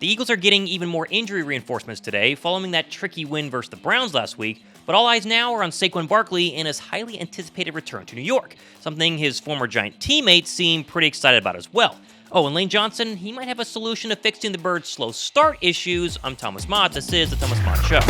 The Eagles are getting even more injury reinforcements today following that tricky win versus the Browns last week, but all eyes now are on Saquon Barkley and his highly anticipated return to New York, something his former Giant teammates seem pretty excited about as well. Oh, and Lane Johnson, he might have a solution to fixing the Birds' slow start issues. I'm Thomas Mott. This is the Thomas Mott Show.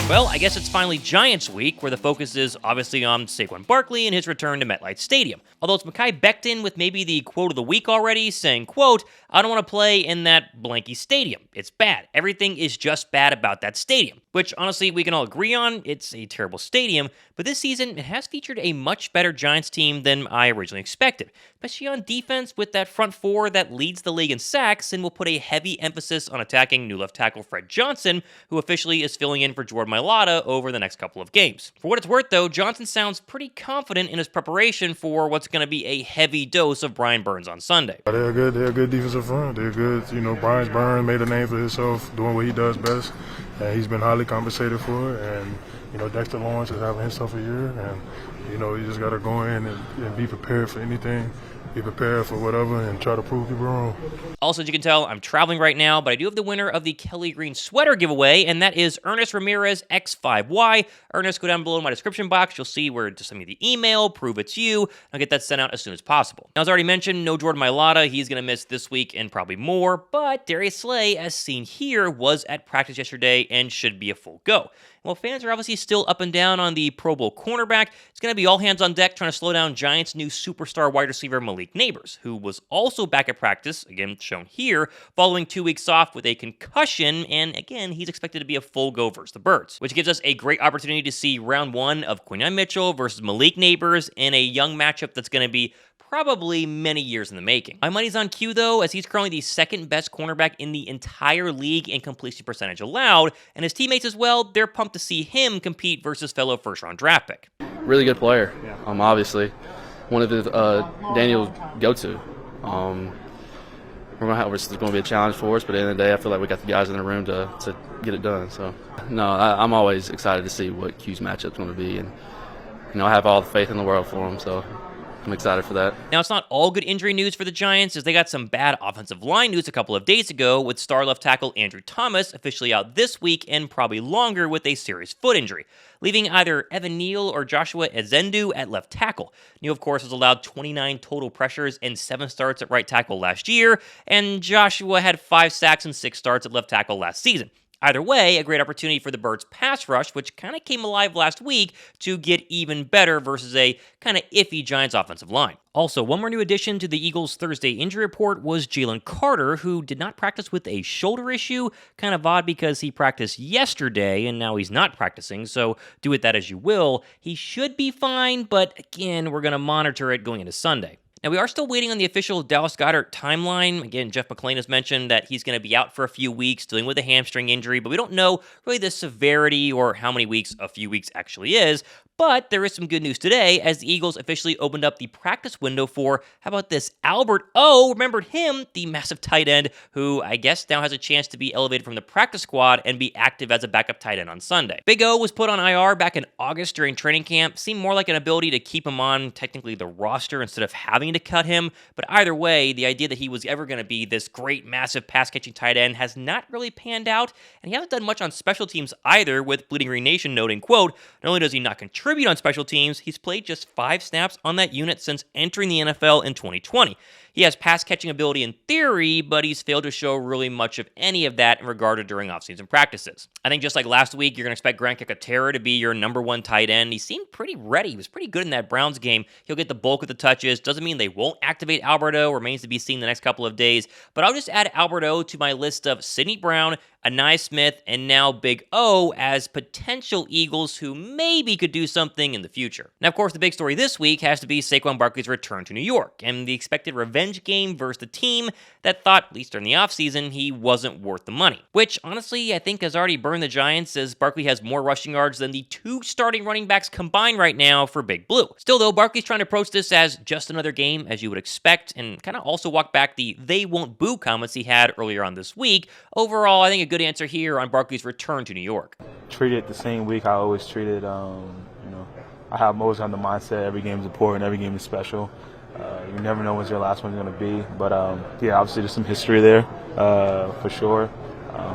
Well, I guess it's finally Giants week, where the focus is obviously on Saquon Barkley and his return to MetLife Stadium. Although it's Mekhi Becton with maybe the quote of the week already, saying, quote, "I don't want to play in that blanky stadium. It's bad. Everything is just bad about that stadium." Which, honestly, we can all agree on. It's a terrible stadium, but this season, it has featured a much better Giants team than I originally expected, especially on defense with that front four that leads the league in sacks and will put a heavy emphasis on attacking new left tackle Fred Johnson, who officially is filling in for Jordan Mailata over the next couple of games. For what it's worth, though, Johnson sounds pretty confident in his preparation for what's going to be a heavy dose of Brian Burns on Sunday. They're good. They're a good defensive front. They're good. Brian Burns made a name for himself doing what he does best, and he's been highly compensated for it. And Dexter Lawrence is having himself a year, and you just got to go in and be prepared for anything. Be prepared for whatever and try to prove people wrong. Also, as you can tell, I'm traveling right now, but I do have the winner of the Kelly Green sweater giveaway, and that is Ernest Ramirez X5Y. Ernest, go down below in my description box. You'll see where to send me the email, prove it's you. I'll get that sent out as soon as possible. Now, as already mentioned, no Jordan Mailata. He's going to miss this week and probably more, but Darius Slay, as seen here, was at practice yesterday and should be a full go. While fans are obviously still up and down on the Pro Bowl cornerback, it's going to be all hands on deck trying to slow down Giants' new superstar wide receiver Malik Nabers, who was also back at practice, again shown here, following 2 weeks off with a concussion, and again, he's expected to be a full go versus the Birds, which gives us a great opportunity to see round one of Quinyon Mitchell versus Malik Nabers in a young matchup that's going to be probably many years in the making. My money's on Q, though, as he's currently the second best cornerback in the entire league in completion percentage allowed, and his teammates as well, they're pumped to see him compete versus fellow first-round draft pick. Really good player, obviously. One of the Daniel's go-to. It's going to be a challenge for us, but at the end of the day, I feel like we got the guys in the room to get it done. So, no, I'm always excited to see what Q's matchup's going to be, and I have all the faith in the world for him, so I'm excited for that. Now, it's not all good injury news for the Giants, as they got some bad offensive line news a couple of days ago, with star left tackle Andrew Thomas officially out this week and probably longer with a serious foot injury, leaving either Evan Neal or Joshua Ezendu at left tackle. Neal, of course, was allowed 29 total pressures and 7 starts at right tackle last year, and Joshua had 5 sacks and 6 starts at left tackle last season. Either way, a great opportunity for the Birds' pass rush, which kind of came alive last week, to get even better versus a kind of iffy Giants offensive line. Also, one more new addition to the Eagles' Thursday injury report was Jalen Carter, who did not practice with a shoulder issue. Kind of odd because he practiced yesterday and now he's not practicing, so do with that as you will. He should be fine, but again, we're going to monitor it going into Sunday. Now, we are still waiting on the official Dallas Goedert timeline. Again, Jeff McClain has mentioned that he's going to be out for a few weeks dealing with a hamstring injury, but we don't know really the severity or how many weeks a few weeks actually is. But there is some good news today, as the Eagles officially opened up the practice window for, how about this, Albert O. Remembered him, the massive tight end, who I guess now has a chance to be elevated from the practice squad and be active as a backup tight end on Sunday. Big O was put on IR back in August during training camp. Seemed more like an ability to keep him on technically the roster instead of having to cut him. But either way, the idea that he was ever going to be this great, massive pass-catching tight end has not really panned out, and he hasn't done much on special teams either, with Bleeding Green Nation noting, quote, "Not only does he not contribute on special teams, he's played just 5 snaps on that unit since entering the NFL in 2020. He has pass-catching ability in theory, but he's failed to show really much of any of that in regard to during offseason practices. I think just like last week, you're going to expect Grant Kekatera to be your number 1 tight end. He seemed pretty ready. He was pretty good in that Browns game. He'll get the bulk of the touches. Doesn't mean they won't activate Alberto. Remains to be seen the next couple of days. But I'll just add Alberto to my list of Sidney Brown, Anai Smith, and now Big O as potential Eagles who maybe could do something in the future. Now, of course, the big story this week has to be Saquon Barkley's return to New York and the expected revenge game versus the team that thought, at least during the offseason, he wasn't worth the money. Which, honestly, I think has already burned the Giants, as Barkley has more rushing yards than the 2 starting running backs combined right now for Big Blue. Still, though, Barkley's trying to approach this as just another game, as you would expect, and kind of also walk back the "they won't boo" comments he had earlier on this week. Overall, I think a good answer here on Barkley's return to New York. Treat it the same week I always treat it. I have always had the mindset every game is important, every game is special. You never know when your last one's going to be. But, yeah, obviously there's some history there for sure,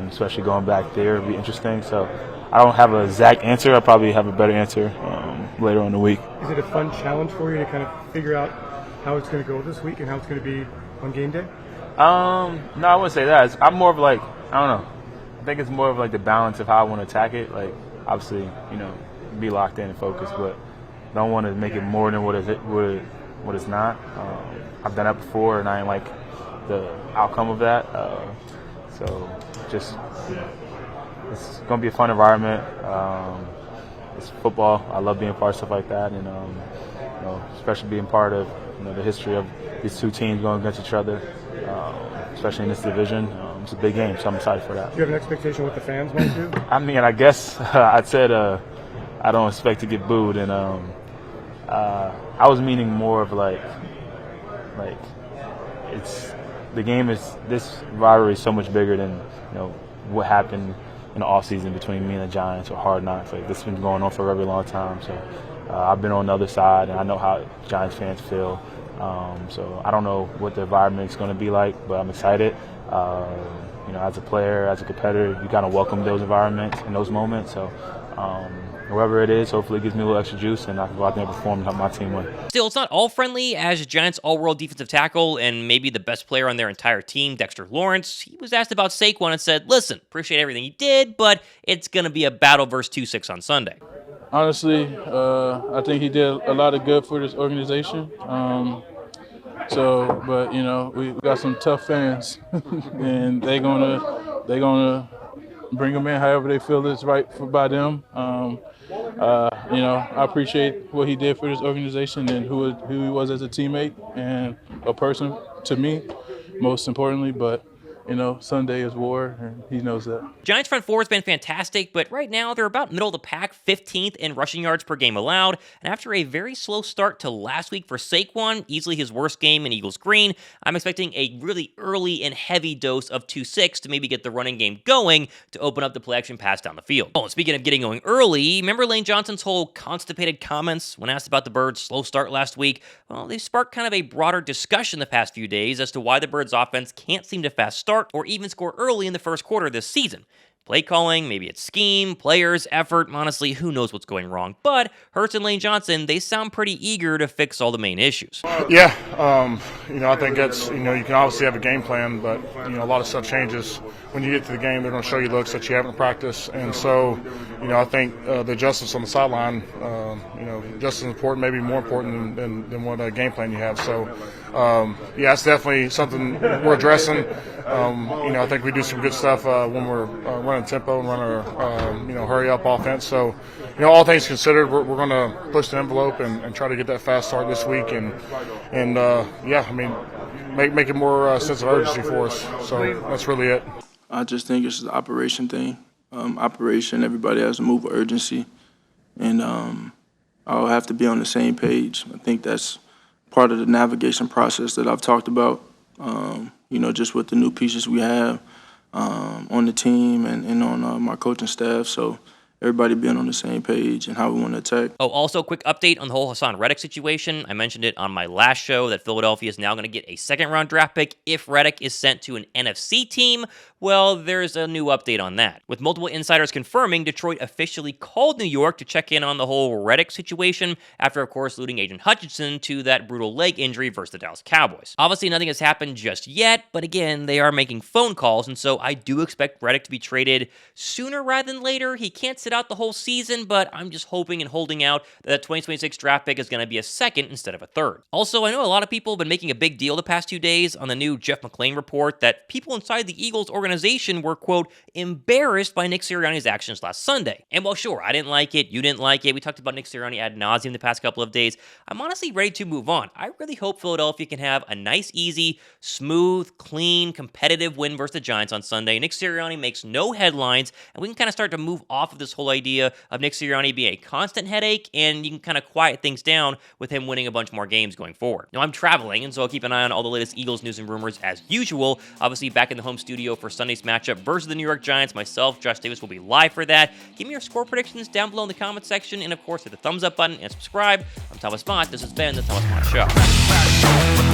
especially going back there. It'll be interesting. So I don't have an exact answer. I'll probably have a better answer later on in the week. Is it a fun challenge for you to kind of figure out how it's going to go this week and how it's going to be on game day? No, I wouldn't say that. I'm more of like, I don't know. I think it's more of like the balance of how I want to attack it. Like, obviously, be locked in and focused, but don't want to make it more than what it's not. I've done that before, and I ain't like the outcome of that. So just, it's going to be a fun environment. It's football. I love being part of stuff like that, and especially being part of the history of these two teams going against each other, especially in this division. It's a big game, so I'm excited for that. Do you have an expectation what the fans might do? I mean, I guess I said I don't expect to get booed, and I was meaning more of like it's the game is this rivalry is so much bigger than what happened in the offseason between me and the Giants or Hard Knocks. Like, this has been going on for a very long time, so I've been on the other side, and I know how Giants fans feel. So I don't know what the environment is going to be like, but I'm excited. As a player, as a competitor, you kind of welcome those environments and those moments. So whoever it is, hopefully it gives me a little extra juice and I can go out there and perform and help my team win. Still, it's not all friendly, as Giants all-world defensive tackle and maybe the best player on their entire team, Dexter Lawrence, he was asked about Saquon and said, listen, appreciate everything he did, but it's going to be a battle versus 2-6 on Sunday. Honestly, I think he did a lot of good for this organization. But we got some tough fans, and they're gonna bring him in however they feel is right by them. I appreciate what he did for this organization and who he was as a teammate and a person to me, most importantly. But Sunday is war, and he knows that. Giants front four has been fantastic, but right now they're about middle of the pack, 15th in rushing yards per game allowed. And after a very slow start to last week for Saquon, easily his worst game in Eagles green, I'm expecting a really early and heavy dose of 2-6 to maybe get the running game going to open up the play action pass down the field. Oh, and speaking of getting going early, remember Lane Johnson's whole constipated comments when asked about the Birds' slow start last week? Well, they've sparked kind of a broader discussion the past few days as to why the Birds' offense can't seem to fast start or even score early in the first quarter this season. Play calling, maybe it's scheme, players, effort, honestly, who knows what's going wrong. But Hurts and Lane Johnson, they sound pretty eager to fix all the main issues. Yeah, I think that's, you can obviously have a game plan, but, a lot of stuff changes. When you get to the game, they're going to show you looks that you haven't practiced. And so, I think the adjustments on the sideline, just as important, maybe more important than what game plan you have. So, yeah, it's definitely something we're addressing. I think we do some good stuff when we're running tempo and run our, hurry-up offense. So, all things considered, we're going to push the envelope and try to get that fast start this week. And make it more sense of urgency for us. So that's really it. I just think it's an operation thing. Everybody has to move with urgency. And I'll have to be on the same page. I think that's part of the navigation process that I've talked about, just with the new pieces we have on the team and on my coaching staff. So everybody being on the same page and how we want to attack. Oh, also, quick update on the whole Hassan Reddick situation. I mentioned it on my last show that Philadelphia is now going to get a second-round draft pick if Reddick is sent to an NFC team. Well, there's a new update on that. With multiple insiders confirming Detroit officially called New York to check in on the whole Reddick situation after, of course, losing Agent Hutchinson to that brutal leg injury versus the Dallas Cowboys. Obviously, nothing has happened just yet, but again, they are making phone calls, and so I do expect Reddick to be traded sooner rather than later. He can't sit out the whole season, but I'm just hoping and holding out that the 2026 draft pick is going to be a second instead of a third. Also, I know a lot of people have been making a big deal the past 2 days on the new Jeff McClain report that people inside the Eagles organization were, quote, embarrassed by Nick Sirianni's actions last Sunday. And while sure, I didn't like it, you didn't like it, we talked about Nick Sirianni ad nauseum the past couple of days, I'm honestly ready to move on. I really hope Philadelphia can have a nice, easy, smooth, clean, competitive win versus the Giants on Sunday. Nick Sirianni makes no headlines, and we can kind of start to move off of this whole whole idea of Nick Sirianni being a constant headache, and you can kind of quiet things down with him winning a bunch more games going forward. Now, I'm traveling, and so I'll keep an eye on all the latest Eagles news and rumors as usual. Obviously, back in the home studio for Sunday's matchup versus the New York Giants. Myself, Josh Davis, will be live for that. Give me your score predictions down below in the comment section, and of course, hit the thumbs up button and subscribe. I'm Thomas Mott. This has been the Thomas Mott Show.